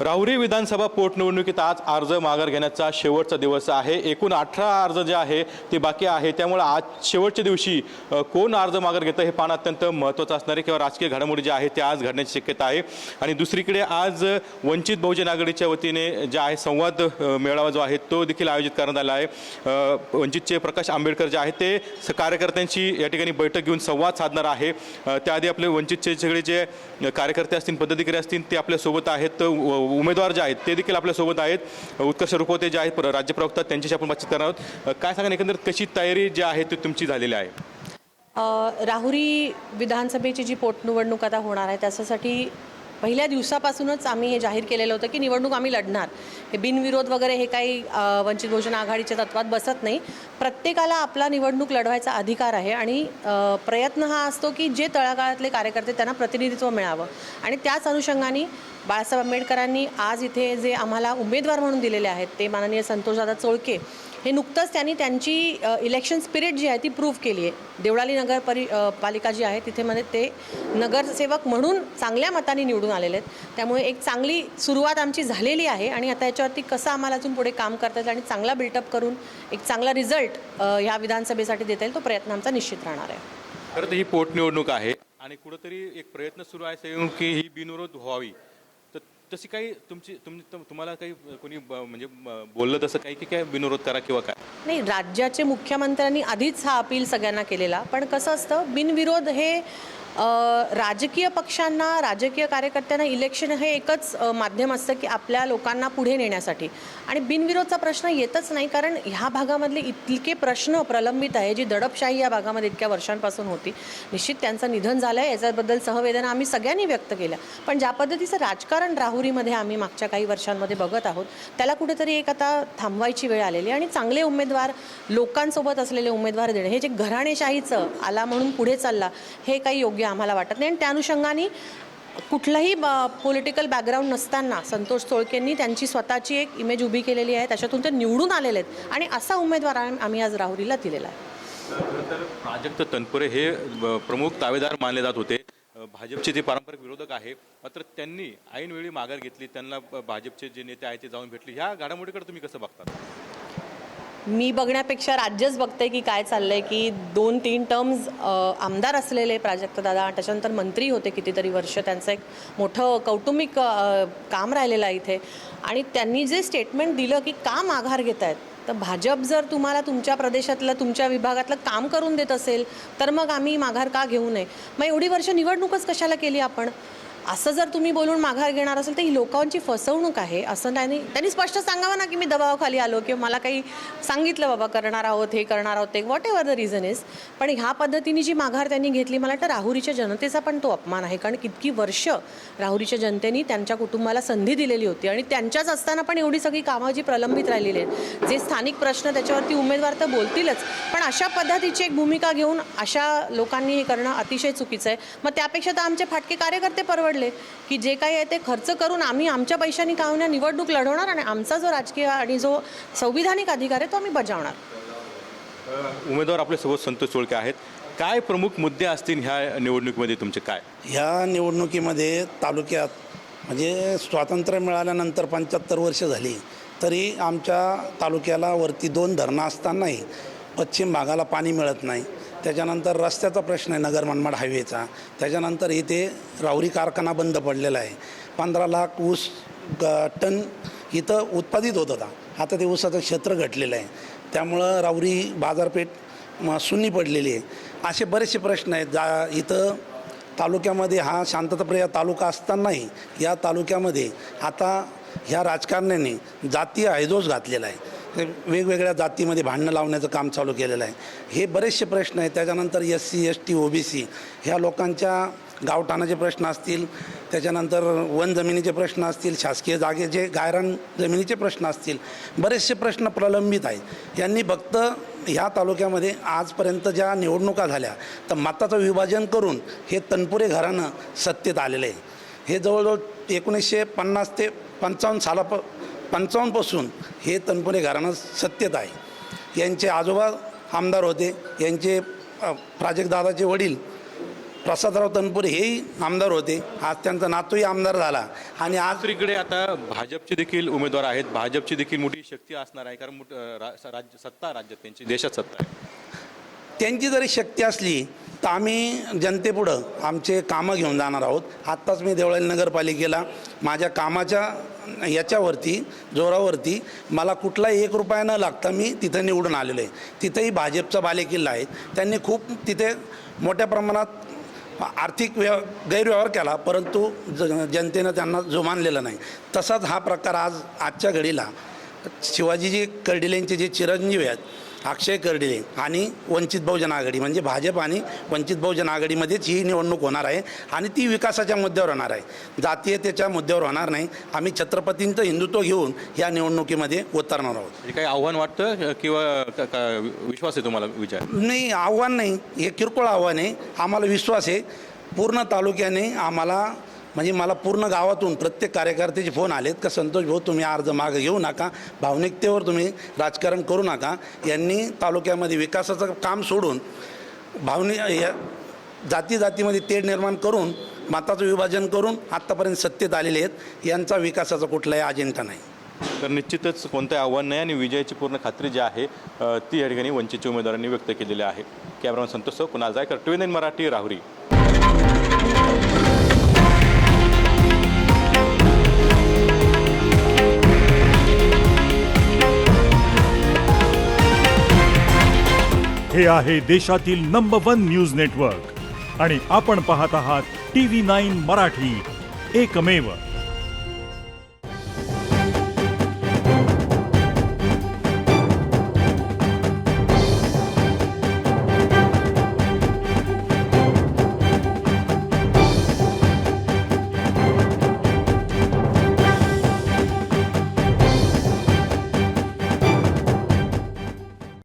राहुरी विधानसभा पोटनिवडणुकीत आज अर्ज माघार घेण्याचा शेवटचा दिवस आहे। एकूण 18 अर्ज जे आहे ते बाकी आहे, त्यामुळे आज शेवटच्या दिवशी कोण अर्ज माघार घेतं हे पाहणं अत्यंत महत्त्वाचं असणार आहे किंवा राजकीय घडामोडी जे आहे ते आज घडण्याची शक्यता आहे। आणि दुसरीकडे आज वंचित बहुजन आघाडीच्या वतीने जे आहे संवाद मेळावा जो आहे तो देखील आयोजित करण्यात आला आहे। वंचितचे प्रकाश आंबेडकर जे आहेत ते कार्यकर्त्यांची या ठिकाणी बैठक घेऊन संवाद साधणार आहे। त्याआधी आपले वंचितचे सगळे जे कार्यकर्ते असतील, पदाधिकारी असतील ते आपल्यासोबत आहेत, उमेदवार जे आहेत ते देखील आपल्यासोबत आहेत। उत्कर्ष रुपवते जे आहेत राज्य प्रवक्ता, त्यांच्याशी आपण बातचीत करणार आहोत। काय सांगा, एकंदरीत कशी तयारी जी आहे ती तुमची झालेली आहे? राहुरी विधानसभेची जी पोटनिवडणूक आता होणार आहे त्याच्यासाठी पहिल्या दिवसापासूनच आम्ही हे जाहीर केलेलं होतं की निवडणूक आम्ही लढणार। हे बिनविरोध वगैरे हे काही वंचित बहुजन आघाडीच्या तत्वात बसत नाही। प्रत्येकाला आपला निवडणूक लढवायचा अधिकार आहे आणि प्रयत्न हा असतो की जे तळागाळातले कार्यकर्ते त्यांना प्रतिनिधित्व मिळावं। आणि त्याच अनुषंगाने बाळासाहेब आंबेडकरांनी आज इथे जे आम्हाला उमेदवार म्हणून दिलेले आहेत ते माननीय संतोषदादा चोळके हे नुकतंच त्यांनी त्यांची इलेक्शन स्पिरिट जी आहे ती प्रूव्ह केली आहे। देवळाली पालिका जी आहे तिथे मध्ये ते नगरसेवक म्हणून चांगल्या मताने निवडून आलेले आहेत। त्यामुळे एक चांगली सुरुवात आमची झालेली आहे आणि आता याच्यावरती कसं आम्हाला अजून पुढे काम करता येईल आणि चांगला बिल्टअप करून एक चांगला रिझल्ट ह्या विधानसभेसाठी देता येईल तो प्रयत्न आमचा निश्चित राहणार आहे। खरं तर ही पोटनिवडणूक आहे आणि कुठंतरी एक प्रयत्न सुरू आहे की ही बिनविरोध व्हावी, तर तशी काही तुम्हाला काही कोणी म्हणजे बोललं तसं काही की काय बिनविरोध करा किंवा काय? नाही, राज्याचे मुख्यमंत्र्यांनी आधीच हा अपील सगळ्यांना केलेला, पण कसं असतं बिनविरोध हे राजकीय पक्षांना, राजकीय कार्यकर्त्यांना इलेक्शन हे एकच माध्यम असतं की आपल्या लोकांना पुढे नेण्यासाठी, आणि बिनविरोधचा प्रश्न येतच नाही। कारण ह्या भागामधले इतके प्रश्न प्रलंबित आहे, जी दडपशाही या भागामध्ये इतक्या वर्षांपासून होती। निश्चित त्यांचं निधन झालं आहे याच्याबद्दल सहवेदना आम्ही सगळ्यांनी व्यक्त केल्या, पण ज्या पद्धतीचं राजकारण राहुरीमध्ये आम्ही मागच्या काही वर्षांमध्ये बघत आहोत त्याला कुठेतरी एक आता थांबवायची वेळ आलेली आणि चांगले उमेदवार, लोकांसोबत असलेले उमेदवार देणे, हे जे घराणेशाहीचं आला म्हणून पुढे चालला हे काही योग्य आम्हाला वाटत नाही। आणि त्या अनुषंगाने कुठलाही पॉलिटिकल बॅकग्राऊंड नसताना संतोष चोळकेंनी त्यांची स्वतःची एक इमेज उभी केलेली आहे, त्याच्यातून ते निवडून आलेले आहेत आणि असा उमेदवार आम्ही आज राहुरीला दिलेला आहे। तर प्राजक्त तनपुरे हे प्रमुख दावेदार मानले जात होते, भाजपचे जे पारंपरिक विरोधक आहे, मात्र त्यांनी ऐनवेळी माघार घेतली, त्यांना भाजपचे जे नेते आहेत ते जाऊन भेटले। ह्या घडामोडीकडे तुम्ही कसं बघता? मी बघण्यापेक्षा राज्यच बघते की काय चाललंय, की 2-3 टर्म्स आमदार असलेले प्राजक्तदादा, त्याच्यानंतर मंत्री होते कितीतरी वर्ष, त्यांचं एक मोठं कौटुंबिक काम राहिलेलं आहे इथे, आणि त्यांनी जे स्टेटमेंट दिलं की का माघार घेत आहेत, तर भाजप जर तुम्हाला तुमच्या प्रदेशातलं, तुमच्या विभागातलं काम करून देत असेल तर मग आम्ही माघार का घेऊ नये? मग एवढी वर्ष निवडणूकच कशाला केली आपण? असं जर तुम्ही बोलून माघार घेणार असेल तर ही लोकांची फसवणूक आहे। असं नाही, त्यांनी स्पष्ट सांगावं ना की मी दबावाखाली आलो किंवा मला काही सांगितलं बाबा करणार आहोत, हे करणार आहोत, ते what ever the reason is. पण ह्या पद्धतीने जी माघार त्यांनी घेतली, मला वाटतं राहुरीच्या जनतेचा पण तो अपमान आहे। कारण इतकी वर्ष राहुरीच्या जनतेने त्यांच्या कुटुंबाला संधी दिलेली होती आणि त्यांच्याच असताना पण एवढी सगळी कामं जी प्रलंबित राहिलेली आहेत, जे स्थानिक प्रश्न त्याच्यावरती उमेदवार तर बोलतीलच, पण अशा पद्धतीची एक भूमिका घेऊन अशा लोकांनी हे करणं अतिशय चुकीचं आहे। मग त्यापेक्षा तर आमचे फाटके कार्यकर्ते परवडले की जे काही आहे ते खर्च करून आम्ही आमच्या पैशांनी का होईना निवडणूक लढवणार आणि आमचा जो राजकीय आणि जो संविधानिक अधिकार आहे तो आम्ही बजावणार। उमेदवार आपल्यासोबत संतोष चोळके आहेत, काय प्रमुख मुद्दे असतील ह्या निवडणुकीमध्ये तुमचे? काय ह्या निवडणुकीमध्ये तालुक्यात म्हणजे स्वातंत्र्य मिळाल्यानंतर 75 वर्ष झाली तरी आमच्या तालुक्याला वरती 2 धरणं असतानाही पश्चिम भागाला पाणी मिळत नाही। त्याच्यानंतर रस्त्याचा प्रश्न आहे, नगर मनमाड हायवेचा। त्याच्यानंतर इथे राहुरी कारखाना बंद पडलेला आहे। 15 लाख ऊस टन इथं उत्पादित होत होता, आता ते ऊसाचं क्षेत्र घटलेलं आहे, त्यामुळं राहुरी बाजारपेठ शून्य पडलेली आहे। असे बरेचसे प्रश्न आहेत इथं तालुक्यामध्ये। हा शांतताप्रिय तालुका असतानाही या तालुक्यामध्ये आता ह्या राजकारण्याने जातीय हैदोस घातलेला आहे, वेगवेगळ्या जातीमध्ये भांडणं लावण्याचं काम चालू केलेलं आहे। हे बरेचसे प्रश्न आहेत। त्याच्यानंतर SC ST OBC ह्या लोकांच्या गावठाणाचे प्रश्न असतील, त्याच्यानंतर वन जमिनीचे प्रश्न असतील, शासकीय जागेचे गायरान जमिनीचे प्रश्न असतील, बरेचसे प्रश्न प्रलंबित आहेत। यांनी फक्त ह्या तालुक्यामध्ये आजपर्यंत ज्या निवडणुका झाल्या तर मताचं विभाजन करून हे तनपुरे घराणं सत्तेत आलेलं आहे। हे जवळजवळ 1950 ते 55 पासून हे तनपुरे घराणं सत्तेत आहे। यांचे आजोबा आमदार होते, यांचे प्राजक्तदादाचे वडील प्रसादराव तनपुरे हेही आमदार होते, आज त्यांचा नातूही आमदार झाला आणि आज दुसरीकडे आता भाजपचे देखील उमेदवार आहेत. भाजपची देखील मोठी शक्ती असणार आहे, कारण राज्य सत्ता राज्यात त्यांची देशात सत्ता आहे. त्यांची जरी शक्ती असली तर आम्ही जनतेपुढं आमचे कामं घेऊन जाणार आहोत. आत्ताच मी देवळाली नगरपालिकेला माझ्या कामाच्या याच्यावरती जोरावरती मला कुठलाही 1 रुपया न लागता मी तिथं निवडून आलेलो आहे. तिथंही भाजपचा बालेकिल्ला आहे. त्यांनी खूप तिथे मोठ्या प्रमाणात आर्थिक गैरव्यवहार केला, परंतु जनतेनं त्यांना जुमानलेलं नाही. तसाच हा प्रकार आजच्या घडीला शिवाजीजी कर्डिलेंचे जे चिरंजीव आहेत अक्षय कर्डिले आणि वंचित बहुजन आघाडी म्हणजे भाजप आणि वंचित बहुजन आघाडीमध्येच ही निवडणूक होणार आहे आणि ती विकासाच्या मुद्द्यावर होणार आहे, जातीयतेच्या मुद्द्यावर होणार नाही. आम्ही छत्रपतींचं हिंदुत्व घेऊन या निवडणुकीमध्ये उतरणार आहोत. म्हणजे काही आव्हान वाटतं किंवा विश्वास आहे तुम्हाला विचार? नाही, आव्हान नाही, हे किरकोळ आव्हान आहे. आम्हाला विश्वास आहे पूर्ण तालुक्याने आम्हाला म्हणजे मला पूर्ण गावातून प्रत्येक कार्यकर्त्याचे फोन आलेत का संतोष भाऊ तुम्ही अर्ज मागं घेऊ नका, भावनिकतेवर तुम्ही राजकारण करू नका. यांनी तालुक्यामध्ये विकासाचं काम सोडून जातीमध्ये तेढ निर्माण करून मताचं विभाजन करून आत्तापर्यंत सत्तेत आलेले आहेत. यांचा विकासाचा कुठलाही अजेंडा नाही. तर निश्चितच कोणतंही आव्हान नाही आणि विजयाची पूर्ण खात्री जी आहे ती या ठिकाणी वंचितच्या उमेदवारांनी व्यक्त केलेली आहे. Cameraman Santosh Kunal Jaykar, TVN Marathi, Rahuri. हे आहे देशातील नंबर 1 न्यूज नेटवर्क आणि आपण पाहत आहात TV9 मराठी, एकमेव.